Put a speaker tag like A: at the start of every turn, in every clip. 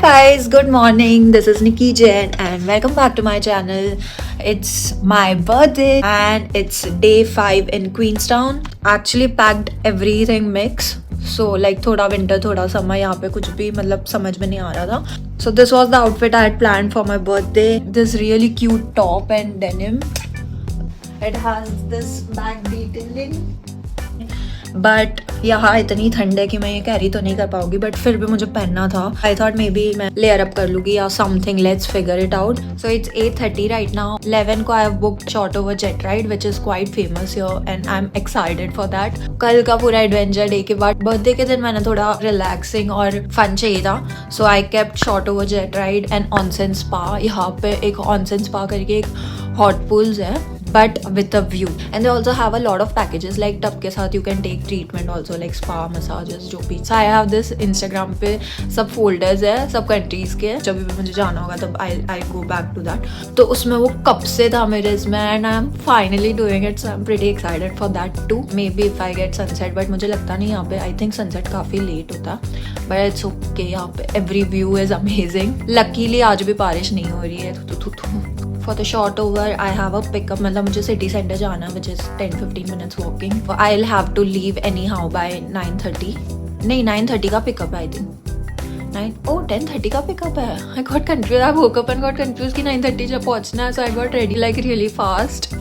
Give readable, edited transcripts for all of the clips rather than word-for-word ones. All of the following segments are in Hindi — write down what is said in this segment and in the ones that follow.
A: guys, good morning. This is Nikki Jain and welcome back to my channel. It's my birthday and it's day 5 in Queenstown. Actually packed everything mix. So like thoda winter, thoda summer, यहाँ पे कुछ भी मतलब समझ में नहीं आ रहा था. So this was the outfit I had planned for my birthday. This really cute top and denim. It has this back detailing. But यहाँ इतनी ठंड है कि मैं ये कैरी तो नहीं कर पाऊंगी, बट फिर भी मुझे पहनना था. आई थॉट मे बी मैं लेयर अप कर लूंगी या something. Let's figure it out. So it's 8:30 right now. 11 को I have booked short over jet ride which is quite famous here and I am excited for that. कल का पूरा एडवेंचर डे के बाद बर्थडे के दिन मैंने थोड़ा रिलैक्सिंग और फन चाहिए था. So I kept Shotover jet ride and onsen spa. यहाँ पे एक ऑनसेन स्पा करके एक हॉट पूल्स है but with a view, and they also have a lot of packages like tub के साथ you can take treatment also like spa massages जो भी. So I have this Instagram पे सब folders है सब countries के. जब भी मुझे जाना होगा तब I go back to that. तो उसमें वो कब से था मेरे इसमें and I'm finally doing it, so I'm pretty excited for that too. Maybe if I get sunset, but मुझे लगता नहीं यहाँ पे. I think sunset काफ़ी late होता, but it's okay. यहाँ पे every view is amazing. Luckily आज भी बारिश नहीं हो रही है. For the short over, I have a pickup. मतलब मुझे city center जाना है, which is 10-15 minutes walking. I'll have to leave anyhow by 9:30. नहीं 9:30 का pickup है I think. 10:30 का pickup है. I got confused. I woke up and got confused कि 9:30 जब पहुँचना है, so I got ready like really fast.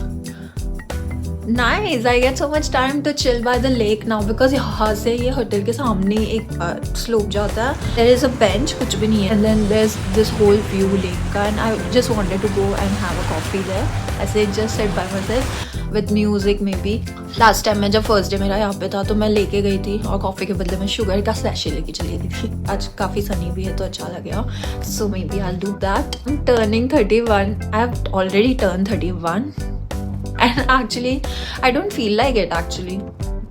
A: Nice. I get so much time to chill by the lake now because यहाँ से ये होटल के सामने एक स्लोप जाता है. There is a bench, कुछ भी नहीं है, and then there's this whole view lake का, and I just wanted to go and have a coffee there. ऐसे just sit by myself with music maybe. Last time मैं जब first day मेरा यहाँ पे था तो मैं लेके गई थी और कॉफ़ी के बदले में शुगर का सैशे लेके चली गई थी. आज काफ़ी सनी भी है तो अच्छा लगेगा. So maybe I'll do that. I'm turning 31. I have already turned 31. And actually, I don't feel like it actually.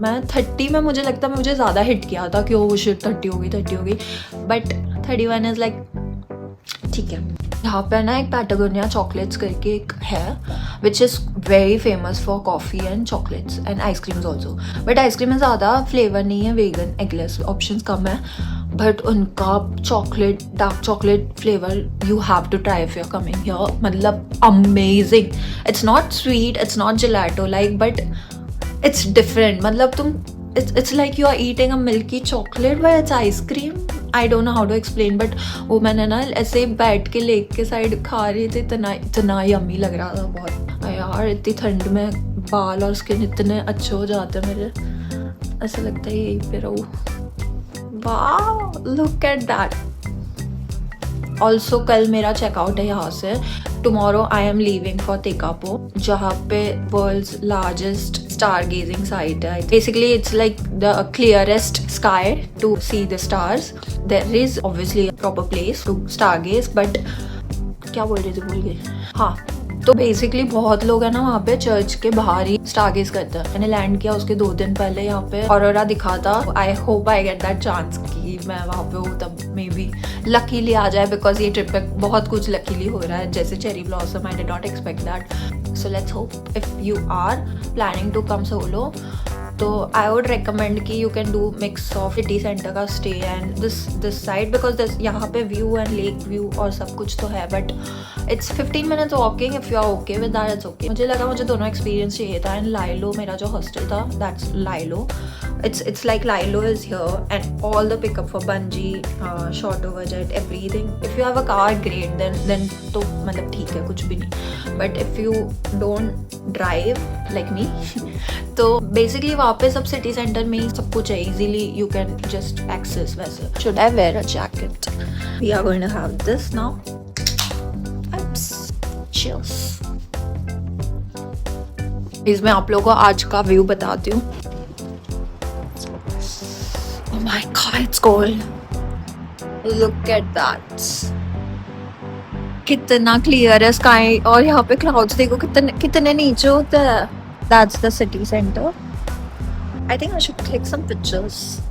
A: मैं 30 में मुझे लगता है मुझे ज़्यादा हिट किया था कि वो शिट 30 हो गई. बट 31 इज़ लाइक ठीक है. यहाँ पे ना एक पैटागोनिया चॉकलेट्स करके एक है which is very famous for coffee and chocolates and ice creams also. But ice cream में ज़्यादा फ्लेवर नहीं है, वेगन एगलेस ऑप्शन कम है. बट उनका chocolate dark chocolate flavour you have to try if you are coming here. मतलब amazing. It's not sweet, it's not gelato like, but it's different. मतलब तुम it's like you are eating a milky chocolate but it's ice cream. I don't know how to explain, but वो मैंने ना ऐसे बैठ के लेक के साइड खा रही थी. इतना यम्मी लग रहा था बहुत. यार इतनी ठंड में बाल और स्किन इतने अच्छे हो जाते हैं मेरे. ऐसा लगता है यहीं पे रहूँ. वाह, लुक एट दैट. ऑल्सो कल मेरा चेकआउट है यहाँ से. Tomorrow I am leaving for Tekapo जहाँ पे world's largest stargazing site. Basically it's like the clearest sky to see the stars. There is obviously a proper place to stargaze, but क्या बोल रही थी भूल गई. हाँ, तो बेसिकली बहुत लोग है ना वहाँ पे चर्च के बाहर ही स्टारगेज करते हैं. मैंने लैंड किया उसके 2 दिन पहले यहाँ पे ऑरोरा दिखा था. I hope I get that chance कि मैं वहाँ पे हूँ तब मे बी लकीली आ जाए, बिकॉज ये ट्रिप पे बहुत कुछ लकीली हो रहा है जैसे cherry blossom. I did not expect that. So let's hope. If you are planning to come solo, तो I would recommend कि you can do mix of city center का stay and this side because यहाँ पे view and lake view और सब कुछ तो है, but it's 15 minutes walking. If you are okay with that, it's okay. मुझे लगा मुझे दोनों experience चाहिए था. and Lilo मेरा जो hostel था, that's Lilo. It's like Lilo is here and all the pickup for bungee, short over jet, everything. If you have a car, great. Then तो मतलब ठीक है, कुछ भी नहीं. But if you don't drive like me, तो basically वहाँ पे सब city center में ही सब कुछ है. Easily you can just access वैसे. Should I wear a jacket? We are going to have this now. Oops. Cheers. इसमें आप लोगों को आज का व्यू बताती हूँ. Oh my god, it's cold. Look at that. कितना क्लियर है स्काई और यहाँ पे क्लाउड्स देखो कितने नीचे होते हैं. That's the city center. I think I should click some pictures.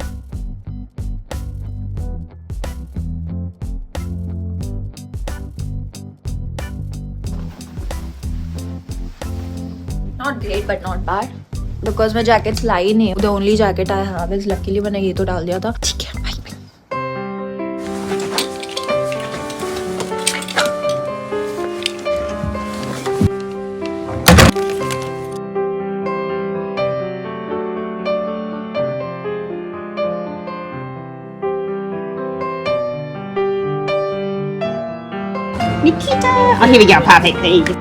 A: Not great but not bad. Because मैं जैकेट्स लाई नहीं. The only jacket I have is luckily मैंने ये तो डाल दिया था. ठीक है.
B: Oh, here we go. Perfect. There you go.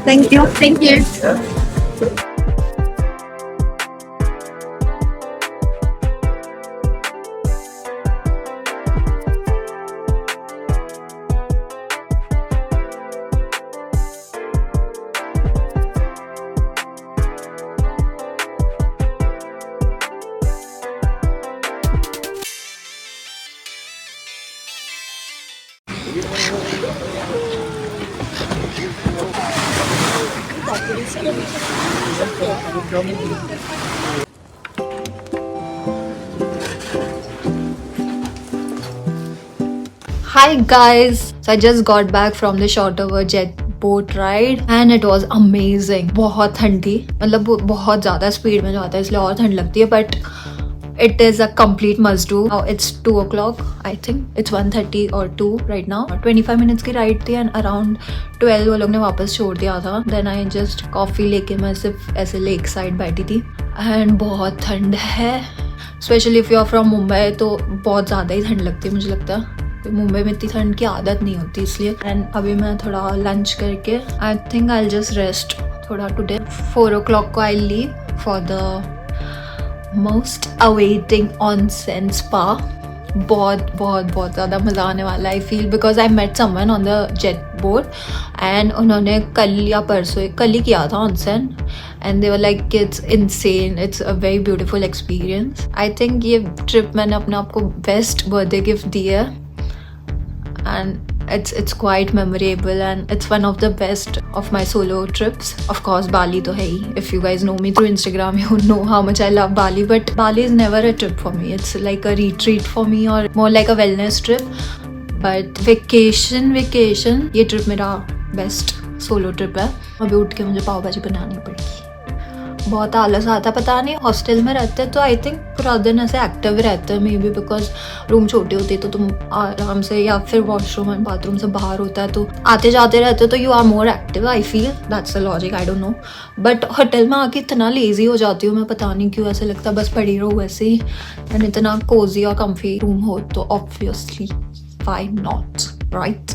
A: Thank you.
B: Thank you.
A: Hi guys, so I just got back from the short of a jet boat ride and it was amazing. बहुत ठंड थी, मतलब बहुत ज़्यादा स्पीड में जाता है इसलिए और ठंड लगती है, but it is a complete must do. Now it's 2 o'clock, I think it's 1:30 or 2 right now. 25 minutes की राइड थी and around 12 वो लोग ने वापस छोड़ दिया था. Then I just कॉफ़ी लेके मैं सिर्फ ऐसे लेक साइड बैठी थी and बहुत ठंड है, specially if you are from Mumbai तो बहुत ज़्यादा ही ठंड लगती है मुझे लगता है. मुंबई में इतनी ठंड की आदत नहीं होती इसलिए. एंड अभी मैं थोड़ा लंच करके I think I just rest थोड़ा टुडे. 4 o'clock को I leave for the most awaiting onsen spa. बहुत ज़्यादा मज़ा आने वाला है I feel, because I met someone on the jet boat and उन्होंने कल या परसों कल ही किया था onsen and they were like it's insane, it's a very beautiful experience. I think ये ट्रिप मैंने अपने आप को बेस्ट बर्थडे गिफ्ट दी है and it's quite memorable and it's one of the best of my solo trips. Of course Bali to hai hi. If you guys know me through Instagram you know how much I love Bali, but Bali is never a trip for me. It's like a retreat for me or more like a wellness trip. But vacation ये trip मेरा best solo trip है. अभी उठ के मुझे पाव भाजी बनानी पड़ेगी. बहुत आलस आता है, पता नहीं हॉस्टल में रहते हैं तो आई थिंक पूरा दिन ऐसे एक्टिव रहते हैं, मे बी बिकॉज रूम छोटे होते तो तुम आराम से, या फिर वॉशरूम एंड बाथरूम से बाहर होता है तो आते जाते रहते हो तो you are more active. I feel that's the logic, I don't know. But hotel में आके इतना लेजी हो जाती हूँ मैं, पता नहीं क्यों ऐसे लगता है बस पड़ी रहो वैसे ही. एंड इतना कोजी और कम्फी रूम हो तो ऑब्वियसली व्हाई नॉट, राइट?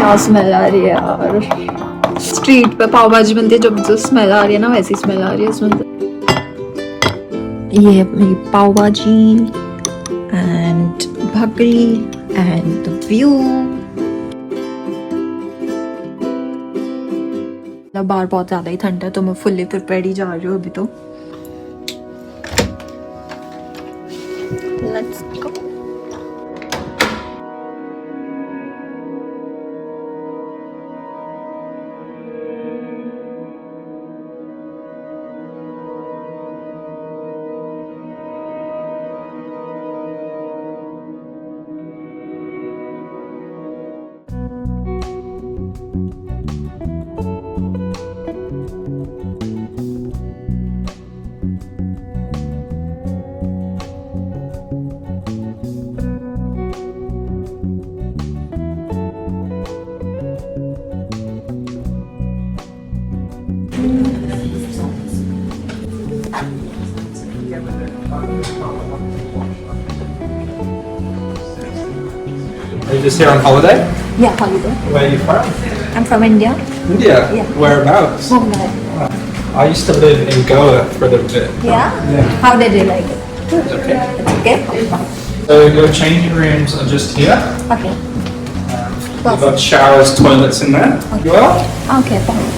A: क्या स्मेल आ रही है यार. स्ट्रीट पे पाव भाजी बनती है जब जो स्मेल आ रही है ना वैसी स्मेल आ रही है इसमें. ये मेरी पाव भाजी and bhakri and the view. बाहर बहुत ज़्यादा ही ठंड है तो मैं फुल्ली प्रिपेयर्ड ही जा रही हूँ अभी तो. Let's go.
C: Are you just here on holiday?
A: Yeah, holiday.
C: Where are you from?
A: I'm from India.
C: India?
A: Yeah.
C: Whereabouts?
A: Mumbai.
C: I used to live in Goa for a little bit.
A: Yeah?
C: Yeah.
A: How did you like it?
C: It's okay.
A: It's okay?
C: So your changing rooms are just here.
A: Okay.
C: You've got showers, toilets in there. You are?
A: Okay, fine.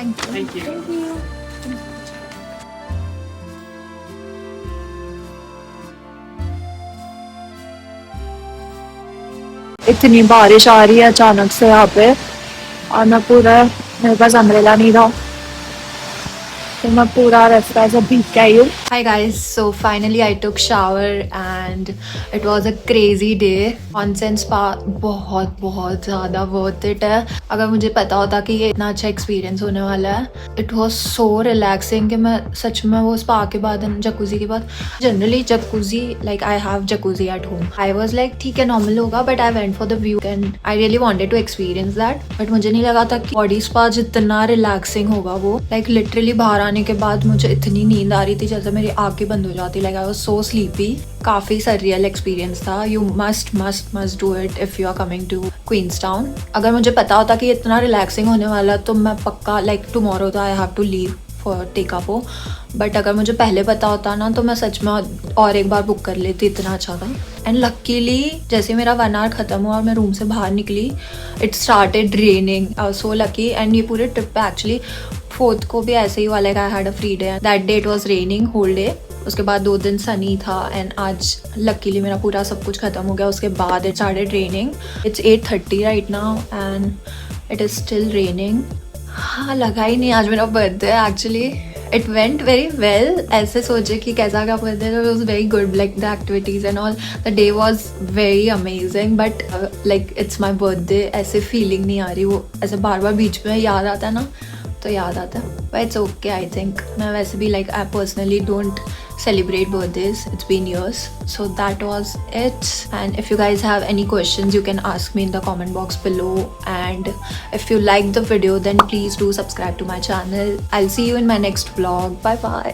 A: Thank you.
B: Thank you.
A: इतनी बारिश आ रही है अचानक से यहाँ पे, और मैं पूरा, मेरे पास अम्ब्रेला नहीं था तो मैं पूरा रास्ता ऐसे भीग के आई हूँ। Hi guys, so finally I took shower and it was a crazy day. Onsen spa बहुत बहुत ज़्यादा वर्थ इट है। अगर मुझे पता होता कि ये इतना अच्छा एक्सपीरियंस होने वाला है, इट वाज सो रिलैक्सिंग कि मैं सच में वो स्पा के बाद जकूजी के बाद, generally jacuzzi like I have jacuzzi at home, I was like ठीक है नॉर्मल होगा, but I went for the view and I really wanted to experience that. But मुझे नहीं लगा था कि बॉडी स्पा जितना रिलैक्सिंग होगा वो, लाइक लिटरली बाहर आने के बाद मुझे इतनी नींद आ रही थी जैसे मेरी आंखें बंद हो जाती, like I was so sleepy. काफ़ी सररियल एक्सपीरियंस था। You must do it if you are coming to Queenstown. अगर मुझे पता होता कि इतना रिलैक्सिंग होने वाला तो मैं पक्का लाइक टुमारो तो I have to leave for Tekapo, but अगर मुझे पहले पता होता ना तो मैं सच में और एक बार बुक कर लेती, इतना अच्छा था। एंड लकीली जैसे मेरा 1 आवर ख़त्म हुआ और मैं रूम से बाहर निकली, it started raining. I was so lucky. And ये पूरे ट्रिप पे एक्चुअली 4th को भी ऐसे ही हुआ, like I had a free day, that day it was raining whole day. उसके बाद 2 दिन सनी था एंड आज लकीली मेरा पूरा सब कुछ ख़त्म हो गया। उसके बाद it started raining. It's 8:30 right now and it is still raining. हाँ, लगा ही नहीं आज मेरा birthday. Actually it went very well. ऐसे सोचे कि कैसा क्या birthday, it was very good, like the activities and all, the day was very amazing. But like it's my birthday, ऐसे फीलिंग नहीं आ रही। वो ऐसे बार बार बीच में याद आता है ना, तो याद आता है, but it's okay I think. मैं वैसे भी like I personally don't celebrate birthdays, it's been years. So that was it, and if you guys have any questions you can ask me in the comment box below, and if you liked the video then please do subscribe to my channel. I'll see you in my next vlog. Bye bye.